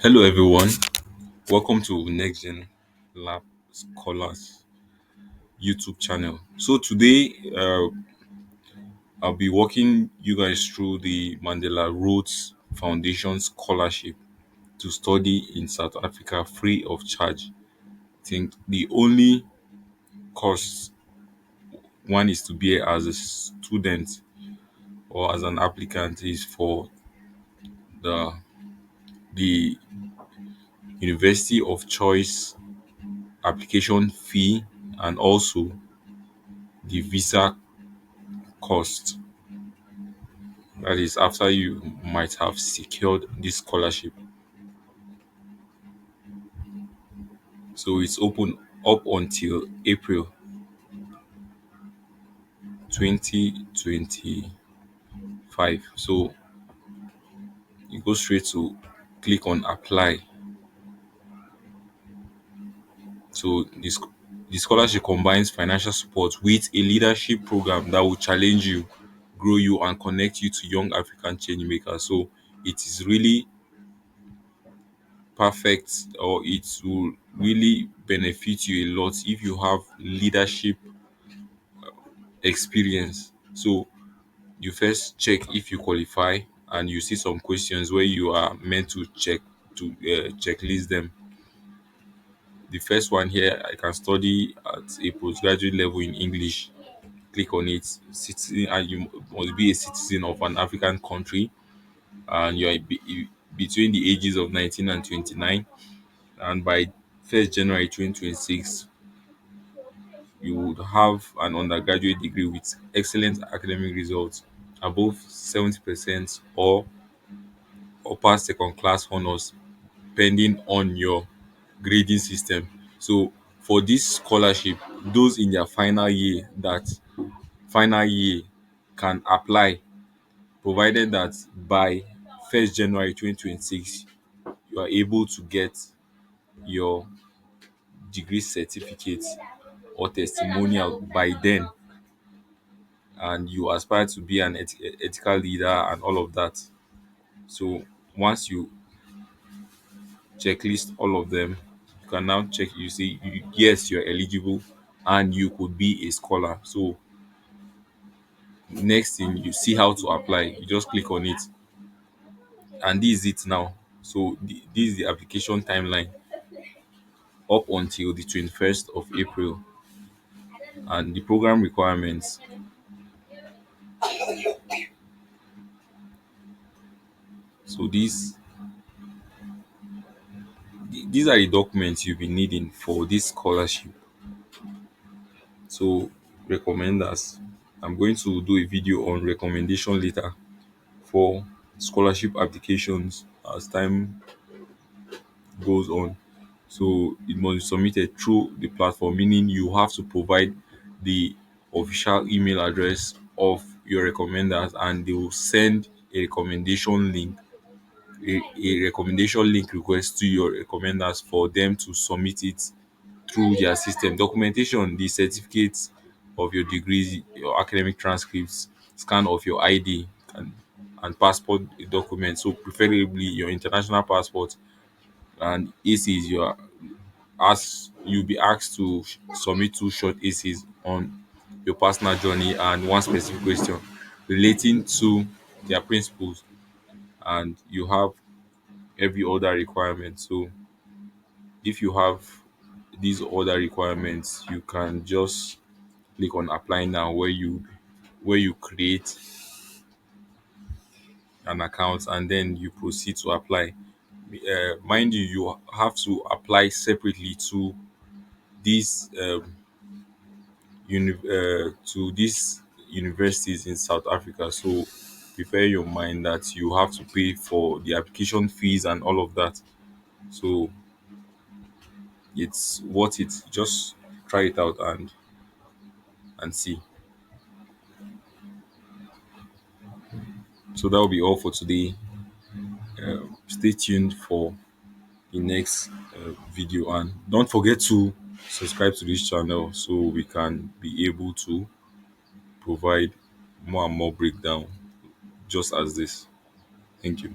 Hello, everyone. Welcome to Next Gen Lab Scholars YouTube channel. So today, I'll be walking you guys through the Mandela Rhodes Foundation Scholarship to study in South Africa free of charge. I think the only cost one is to bear as a student or as an applicant is for the the university of choice application fee and also the visa cost. That is after you might have secured this scholarship. So it's open up until April 2025. So you go straight to click on apply. So the scholarship combines financial support with a leadership program that will challenge you, grow you, and connect you to young African change makers. So it is really perfect, or it will really benefit you a lot if you have leadership experience. So you first check if you qualify, and you see some questions where you are meant to checklist them. The first one here, I can study at a postgraduate level in English. Click on it. Citizen, and you must be a citizen of an African country, and you are between the ages of 19 and 29, and by 1st January 2026 you would have an undergraduate degree with excellent academic results above 70% or pass second class honors, depending on your grading system. So for this scholarship, those in their final year can apply, provided that by 1st January 2026 you are able to get your degree certificate or testimonial by then, and you aspire to be an ethical leader and all of that. So once you checklist all of them, you can now check, you see, yes, you're eligible and you could be a scholar. So next thing, you see how to apply. You just click on it, and this is it now. So this is the application timeline up until the 21st of April, and the program requirements. So these are the documents you'll be needing for this scholarship. So recommenders, I'm going to do a video on recommendation letter for scholarship applications as time goes on. So it must be submitted through the platform, meaning you have to provide the official email address of your recommenders, and they will send a recommendation link request to your recommenders for them to submit it through their system. Documentation, the certificates of your degrees, your academic transcripts, scan of your ID, and passport documents. So preferably your international passport, and essays. You'll be asked to submit two short essays on your personal journey and one specific question relating to their principles, and you have every other requirement. So if you have these other requirements, you can just click on apply now, where you create an account and then you proceed to apply. Mind you, you have to apply separately to these to these universities in South Africa. So prepare your mind that you have to pay for the application fees and all of that. So it's worth it. Just try it out and see. So that will be all for today. Stay tuned for the next video, and don't forget to subscribe to this channel so we can be able to provide more and more breakdown just as this. Thank you.